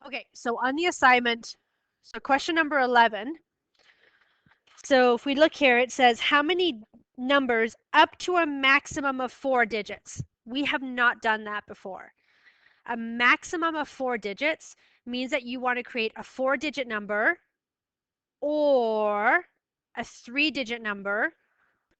Okay, so on the assignment, so question number 11. So if we look here, it says how many numbers up to a maximum of 4 digits? We have not done that before. A maximum of 4 digits means that you want to create a 4-digit number or a 3-digit number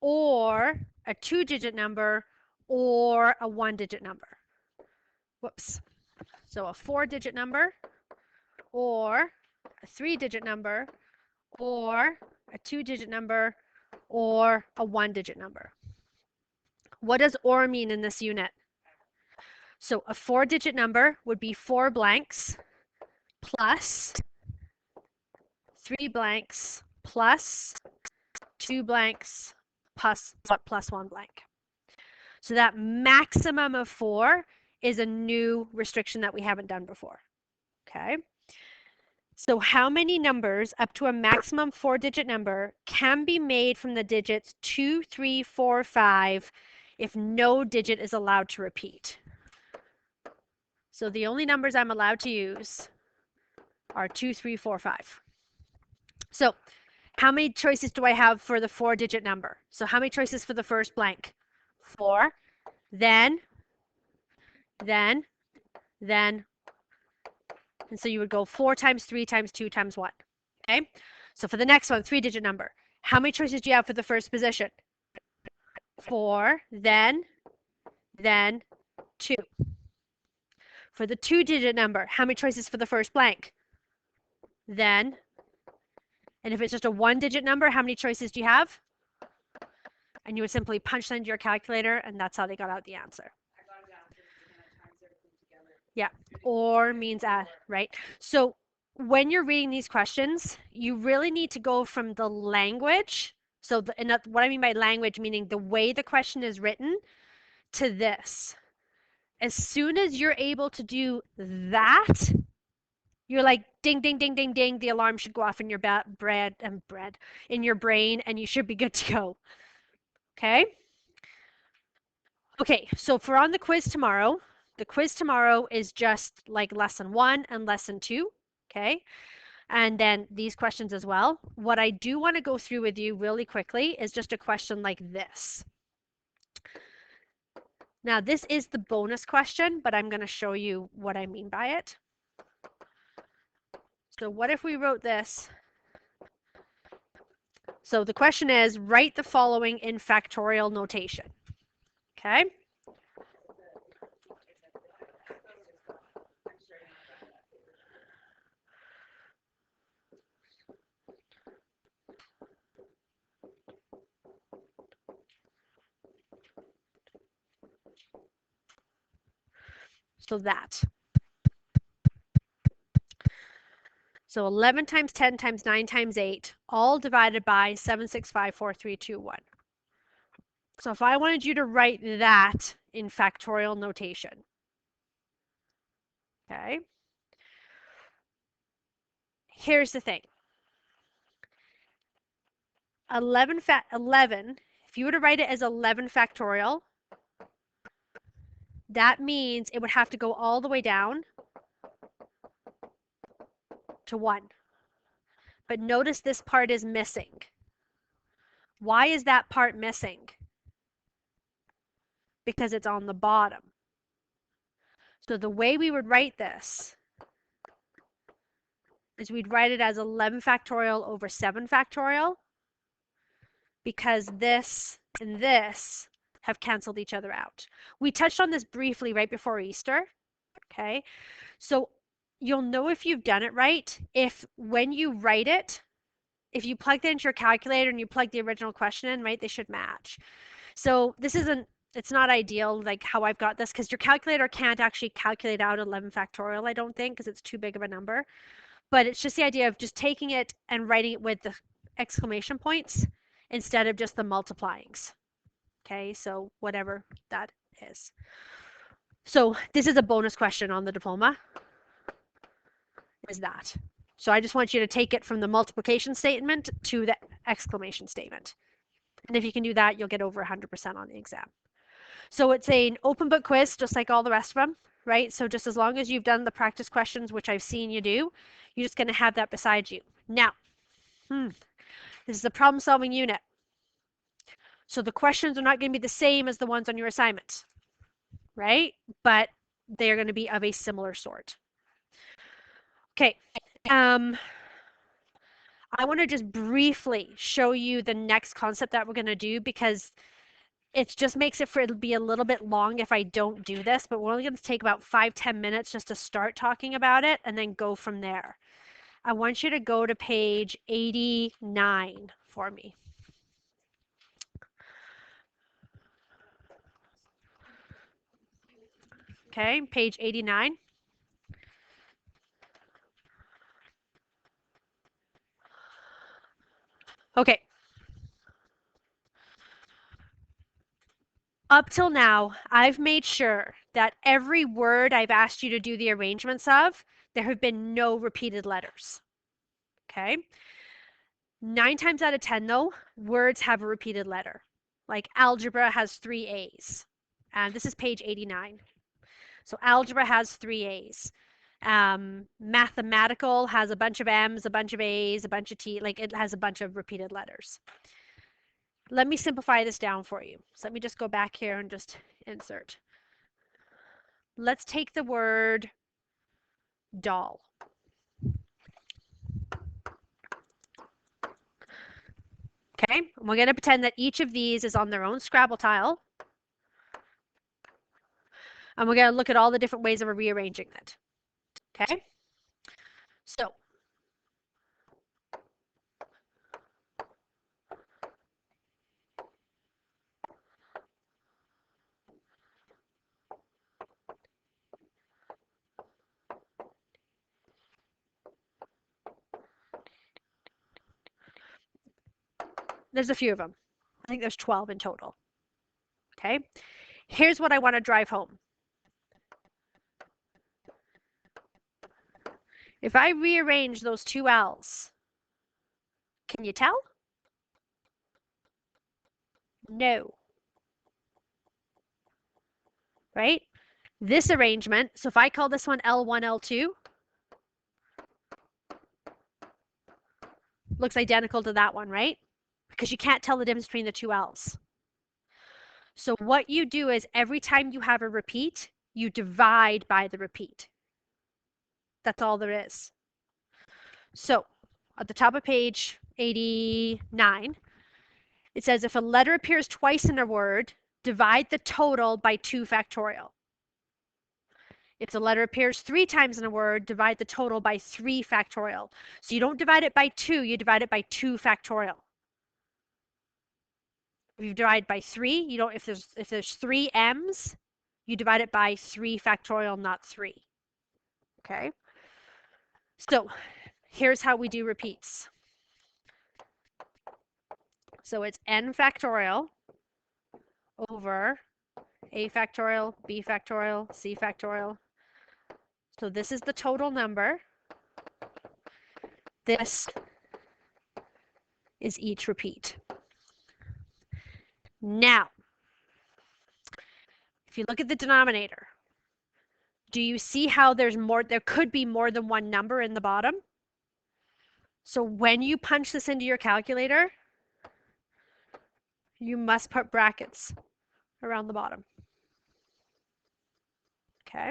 or a 2-digit number or a 1-digit number. Whoops. So a 4-digit number or a 3-digit number or a 2-digit number or a 1-digit number. What does or mean in this unit? So a 4-digit number would be 4 blanks plus 3 blanks plus 2 blanks plus 1 blank. So that maximum of 4 is a new restriction that we haven't done before. Okay. So how many numbers up to a maximum 4-digit number can be made from the digits 2, 3, 4, 5 if no digit is allowed to repeat? So the only numbers I'm allowed to use are 2, 3, 4, 5. So how many choices do I have for the 4-digit number? So how many choices for the first blank? 4, then, and so you would go 4 times 3 times 2 times 1. Okay? So for the next one, 3-digit number, how many choices do you have for the first position? 4, then 2. For the 2-digit number, how many choices for the first blank? Then, and if it's just a 1-digit number, how many choices do you have? And you would simply punch that into your calculator, and that's how they got out the answer. Yeah, or means add, right? So when you're reading these questions, you really need to go from the language. So what I mean by language, meaning the way the question is written, to this. As soon as you're able to do that, you're like ding, ding, ding, ding, ding. The alarm should go off in your in your brain, and you should be good to go. Okay. Okay. So for on the quiz tomorrow is just like lesson 1 and lesson 2. Okay. And then these questions as well. What I do want to go through with you really quickly is just a question like this. Now, this is the bonus question, but I'm going to show you what I mean by it. So what if we wrote this? So the question is, write the following in factorial notation. Okay? So that. So 11 times 10 times 9 times 8, all divided by 7, 6, 5, 4, 3, 2, 1. So if I wanted you to write that in factorial notation, okay? Here's the thing. 11, if you were to write it as 11 factorial, that means it would have to go all the way down to 1. But notice this part is missing. Why is that part missing? Because it's on the bottom. So the way we would write this is we'd write it as 11 factorial over 7 factorial, because this and this have canceled each other out. We touched on this briefly right before Easter. Okay, so you'll know if you've done it right if when you write it, if you plug that into your calculator and you plug the original question in, right, they should match. So this isn't, it's not ideal like how I've got this, because your calculator can't actually calculate out 11 factorial, I don't think, because it's too big of a number. But it's just the idea of just taking it and writing it with the exclamation points instead of just the multiplyings. Okay, so whatever that is. So this is a bonus question on the diploma, is that. So I just want you to take it from the multiplication statement to the exclamation statement. And if you can do that, you'll get over 100% on the exam. So it's an open book quiz, just like all the rest of them, right? So just as long as you've done the practice questions, which I've seen you do, you're just going to have that beside you. Now, this is the problem solving unit. So the questions are not going to be the same as the ones on your assignment, right? But they're going to be of a similar sort. Okay. I want to just briefly show you the next concept that we're going to do because it just makes it for it'll be a little bit long if I don't do this, but we're only going to take about 5-10 minutes just to start talking about it and then go from there. I want you to go to page 89 for me. Okay, page 89. Okay. Up till now, I've made sure that every word I've asked you to do the arrangements of, there have been no repeated letters. Okay. 9 times out of 10, though, words have a repeated letter. Like algebra has 3 A's. And this is page 89. So algebra has 3 A's. Mathematical has a bunch of M's, a bunch of A's, a bunch of T, like it has a bunch of repeated letters. Let me simplify this down for you. So let me just go back here and just insert. Let's take the word doll. Okay, and we're going to pretend that each of these is on their own Scrabble tile. And we're going to look at all the different ways of rearranging it. Okay, so there's a few of them. I think there's 12 in total. Okay, here's what I want to drive home. If I rearrange those two L's, can you tell? No. Right? This arrangement, so if I call this one L1, L2, looks identical to that one, right? Because you can't tell the difference between the two L's. So what you do is every time you have a repeat, you divide by the repeat. That's all there is. So at the top of page 89, it says if a letter appears twice in a word, divide the total by 2 factorial. If the letter appears 3 times in a word, divide the total by 3 factorial. So you don't divide it by 2, you divide it by 2 factorial. If you divide by 3, you don't if there's 3 m's, you divide it by 3 factorial, not 3. Okay? So, here's how we do repeats. So it's n factorial over a factorial, b factorial, c factorial. So this is the total number. This is each repeat. Now, if you look at the denominator, do you see how there could be more than one number in the bottom? So when you punch this into your calculator, you must put brackets around the bottom. Okay.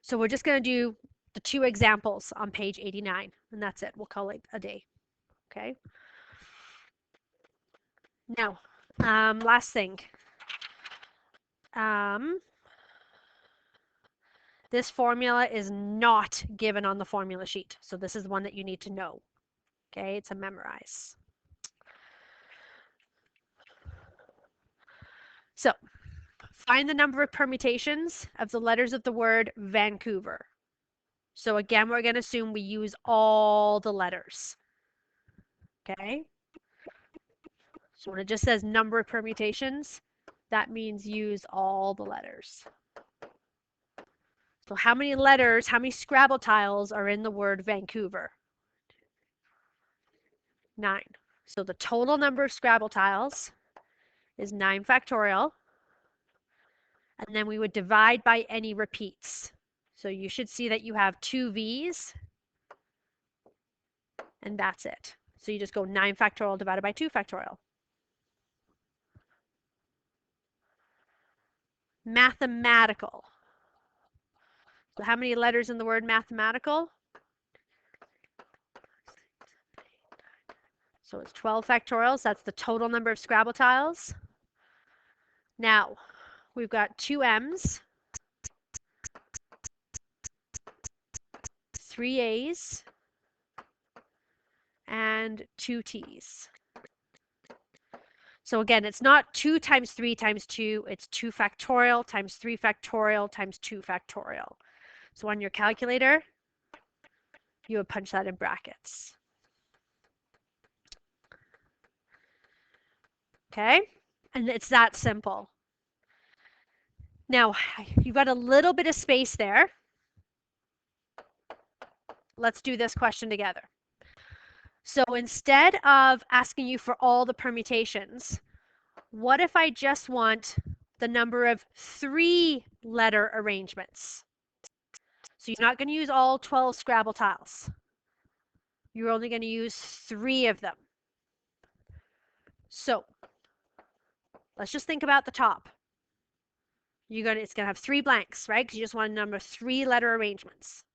So we're just going to do the 2 examples on page 89, and that's it. We'll call it a day. Okay. Now, last thing. This formula is not given on the formula sheet. So this is one that you need to know. Okay, it's a memorize. So, find the number of permutations of the letters of the word Vancouver. So again, we're going to assume we use all the letters. Okay? So when it just says number of permutations, that means use all the letters. So how many letters, how many Scrabble tiles are in the word Vancouver? 9. So the total number of Scrabble tiles is 9 factorial. And then we would divide by any repeats. So you should see that you have 2 V's, and that's it. So you just go 9 factorial divided by 2 factorial. Mathematical. So how many letters in the word mathematical? So it's 12 factorials. That's the total number of Scrabble tiles. Now, we've got 2 M's, 3 A's, and 2 T's. So again, it's not 2 times 3 times 2. It's 2 factorial times 3 factorial times 2 factorial. So on your calculator, you would punch that in brackets. Okay? And it's that simple. Now, you've got a little bit of space there. Let's do this question together. So instead of asking you for all the permutations, what if I just want the number of 3-letter arrangements? So you're not going to use all 12 Scrabble tiles. You're only going to use 3 of them. So let's just think about the top. It's going to have 3 blanks, right? Because you just want a number of 3-letter arrangements.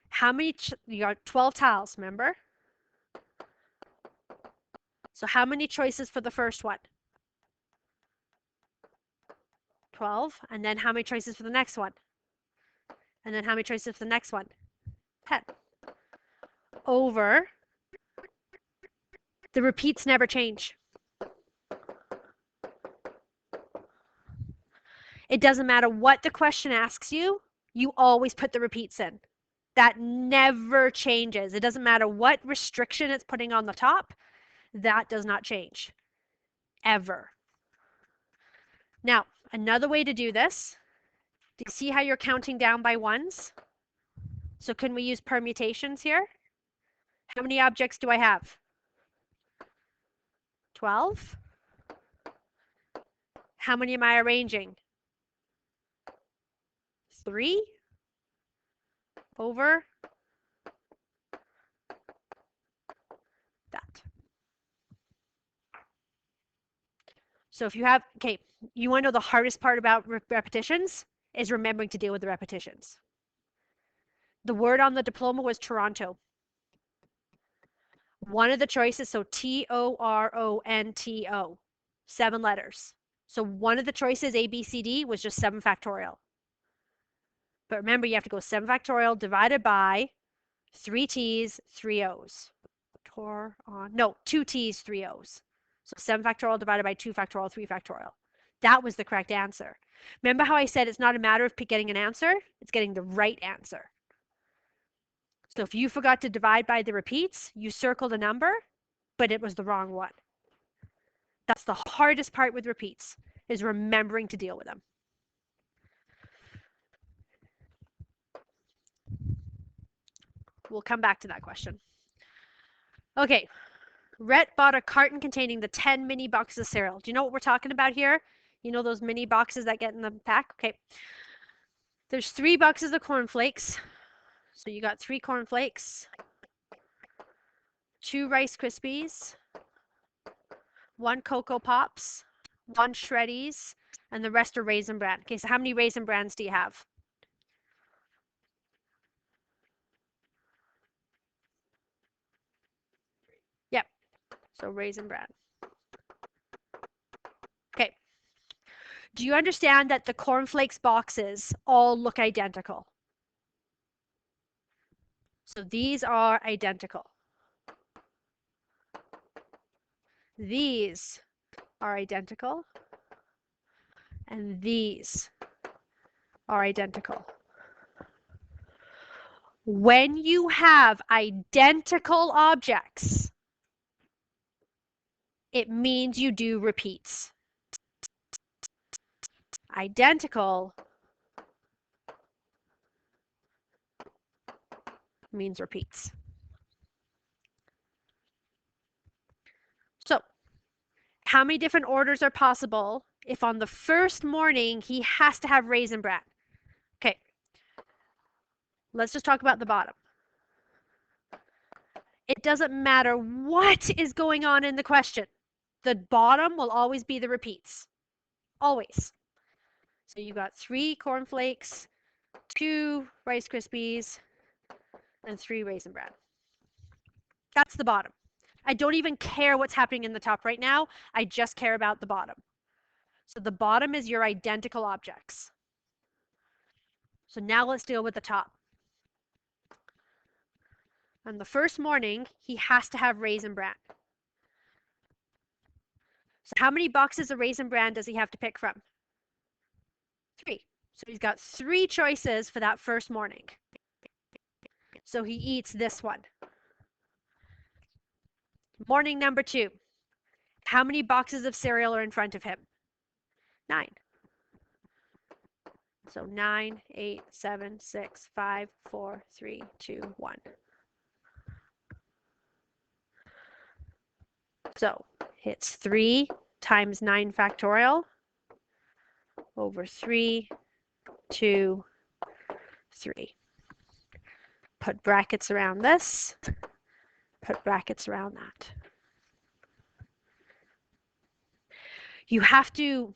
How many? You got 12 tiles, remember? So how many choices for the first one? 12. And then how many choices for the next one? And then how many choices for the next one? 10. Over. The repeats never change. It doesn't matter what the question asks you, you always put the repeats in. That never changes. It doesn't matter what restriction it's putting on the top, that does not change. Ever. Now, another way to do this, do you see how you're counting down by ones? So can we use permutations here? How many objects do I have? 12. How many am I arranging? 3 over that. So if you have, okay, you want to know the hardest part about repetitions is remembering to deal with the repetitions. The word on the diploma was Toronto. One of the choices, so Toronto, 7 letters. So one of the choices, A, B, C, D, was just 7 factorial. But remember, you have to go 7 factorial divided by 3 T's, 3 O's. No, 2 T's, 3 O's. So 7 factorial divided by 2 factorial, 3 factorial. That was the correct answer. Remember how I said it's not a matter of getting an answer, it's getting the right answer. So if you forgot to divide by the repeats, you circled a number, but it was the wrong one. That's the hardest part with repeats, is remembering to deal with them. We'll come back to that question. Okay, Rhett bought a carton containing the 10 mini boxes of cereal. Do you know what we're talking about here? You know those mini boxes that get in the pack? Okay. There's 3 boxes of cornflakes. So you got 3 cornflakes, 2 Rice Krispies, 1 Cocoa Pops, 1 Shreddies, and the rest are Raisin Bran. Okay, so how many Raisin Brans do you have? Yep, so Raisin Bran. Okay. Do you understand that the cornflakes boxes all look identical? So these are identical. These are identical. And these are identical. When you have identical objects, it means you do repeats. Identical means repeats. So, how many different orders are possible if on the first morning he has to have Raisin Bran. Okay, let's just talk about the bottom. It doesn't matter what is going on in the question. The bottom will always be the repeats. Always. So you got 3 cornflakes, 2 Rice Krispies, and 3 Raisin Bran. That's the bottom. I don't even care what's happening in the top right now. I just care about the bottom. So the bottom is your identical objects. So now let's deal with the top. On the first morning, he has to have Raisin Bran. So how many boxes of Raisin Bran does he have to pick from? 3. So he's got 3 choices for that first morning. So he eats this one. Morning number 2. How many boxes of cereal are in front of him? 9. So 9, 8, 7, 6, 5, 4, 3, 2, 1. So it's 3 times 9 factorial over 3, 2, 3. Put brackets around this, put brackets around that. You have to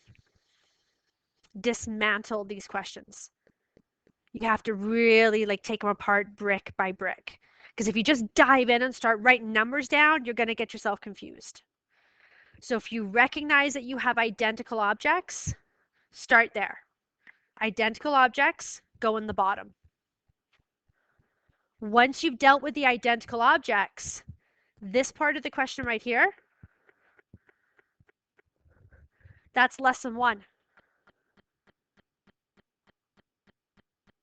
dismantle these questions. You have to really take them apart brick by brick. Because if you just dive in and start writing numbers down, you're going to get yourself confused. So if you recognize that you have identical objects, start there. Identical objects go in the bottom. Once you've dealt with the identical objects, this part of the question right here, that's lesson 1.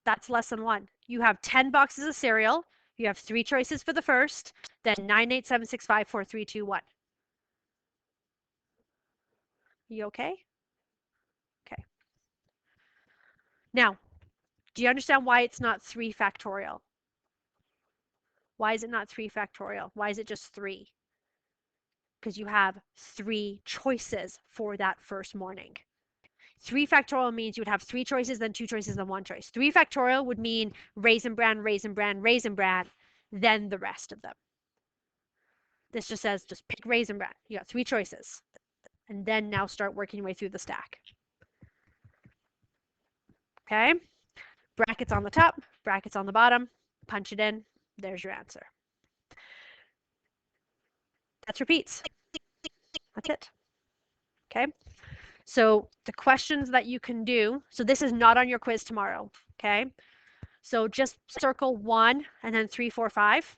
That's lesson 1. You have 10 boxes of cereal. You have 3 choices for the first, then 9, 8, 7, 6, 5, 4, 3, 2, 1. You okay? Okay. Now, do you understand why it's not 3 factorial? Why is it not 3 factorial? Why is it just 3? Because you have 3 choices for that first morning. 3 factorial means you would have 3 choices, then 2 choices, then 1 choice. 3 factorial would mean Raisin Bran, Raisin Bran, Raisin Bran, then the rest of them. This just says just pick Raisin Bran. You got 3 choices. And then now start working your way through the stack. Okay? Brackets on the top, brackets on the bottom. Punch it in. There's your answer. That's repeats. That's it. Okay? So the questions that you can do, so this is not on your quiz tomorrow. Okay? So just circle 1 and then 3, 4, 5.